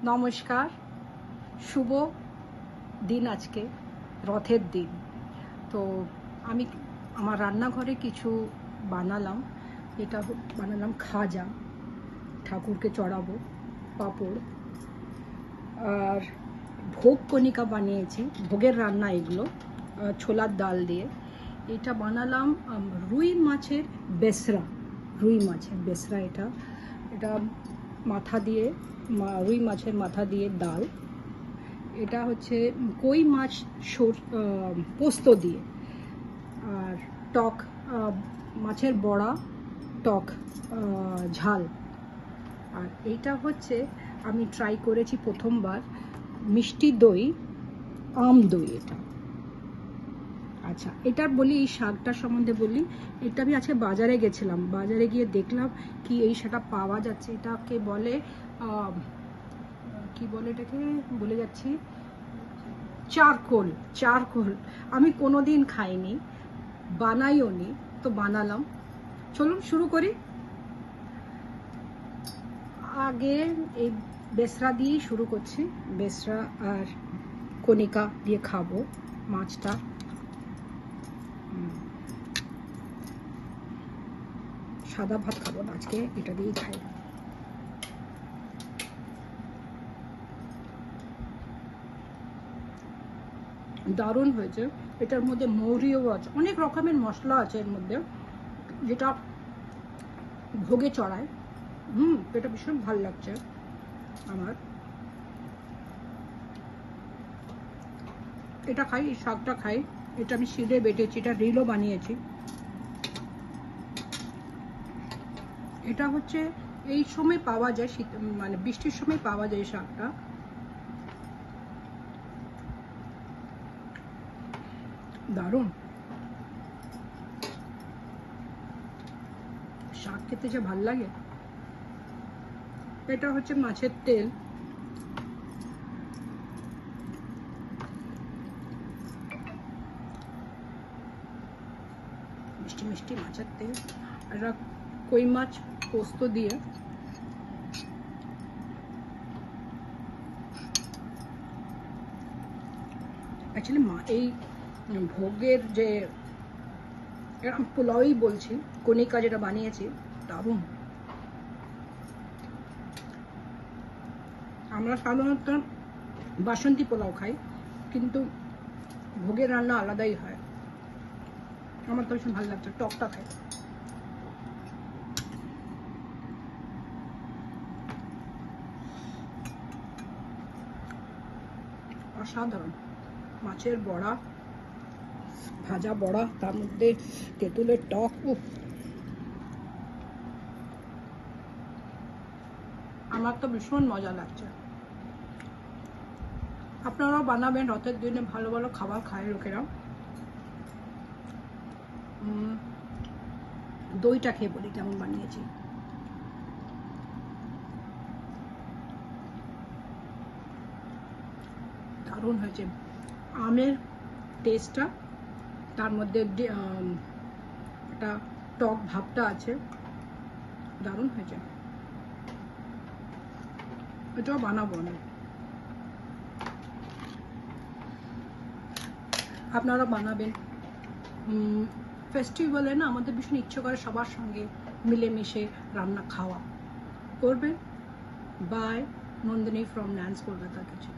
নমস্কার, শুভ দিন। আজকে রথের দিন। তো আমি আমার রান্নাঘরে কিছু বানালাম। এটা বানালাম খাজা, ঠাকুরকে চড়াবো, পাঁপড়, আর ভোগ কণিকা বানিয়েছি। ভোগের রান্না এগুলো, ছোলার ডাল দিয়ে। এটা বানালাম রুই মাছের বেসরা। রুই মাছের বেসরা, এটা মাথা দিয়ে, রুই মাছের মাথা দিয়ে ডাল। এটা হচ্ছে কই মাছ পোস্ত দিয়ে, আর টক মাছের বড়া, টক ঝাল। আর এইটা হচ্ছে আমি ট্রাই করেছি প্রথমবার, মিষ্টি দই, আম দই। এটা আচ্ছা, এটার বলি, এই শাকটার সম্বন্ধে বলি। এটা আমি আজকে বাজারে গেছিলাম, বাজারে গিয়ে দেখলাম কি এই শাকটা পাওয়া যাচ্ছে। এটাকে বলে কি বলে, এটাকে বলে যাচ্ছি, চারকোল। চারকোল আমি কোনোদিন খাইনি, বানাইও নি, তো বানালাম। চলুন শুরু করি। আগে এই বেসরা দিয়েই শুরু করছি। বেসরা আর কণিকা দিয়ে খাবো মাছটা। সাদা ভাত খাবো না আজকে, এটা দিয়েই খাই। দারুণ হয়েছে। এটার মধ্যে মৌরিও আছে, অনেক রকমের মশলা আছে এর মধ্যে, যেটা ভোগে চড়ায়। এটা ভীষণ ভালো লাগছে আমার। এটা খাই, এই শাকটা খাই। এটা আমি শিলে বেটেছি, এটা রিলও বানিয়েছি। এটা হচ্ছে এই সময় পাওয়া যায়, শীত মানে বৃষ্টির সময় পাওয়া যায় এই শাকটা। দারুণ শাক খেতে যে ভাল লাগে। এটা হচ্ছে মাছের তেল, মিষ্টি মিষ্টি মাছের তেল। এটা কই মাছ পোস্ত দিয়ে। অ্যাকচুয়ালি এই ভোগের যে, এরকম পোলাওই বলছি, কণিকা যেটা বানিয়েছি, দারুণ। আমরা সাধারণত বাসন্তী পোলাও খাই, কিন্তু ভোগের রান্না আলাদাই হয়। আমার তো ভীষণ ভালো লাগছে, টকটা খাই। অসাধারণ। মাছের বড়া, ভাজা বড়া, তার মধ্যে তেঁতুলের টক। আমার তো ভীষণ মজা লাগছে। আপনারাও বানাবেন, রথের দিনে ভালো ভালো খাবার খায় লোকেরা। দইটা খেয়ে বলি কেমন বানিয়েছি। দারুণ হয়েছে। আমের টেস্টটা, তার মধ্যে একটা টক ভাবটা আছে, দারুণ হয়েছে। এটাও বানাবো আমি, আপনারা বানাবেন। ফেস্টিভ্যালে না আমাদের ভীষণ ইচ্ছে করে সবার সঙ্গে মিলেমিশে রান্না খাওয়া। করবেন। বাই। নন্দিনী ফ্রম ন্যান্স, কলকাতা। কিছু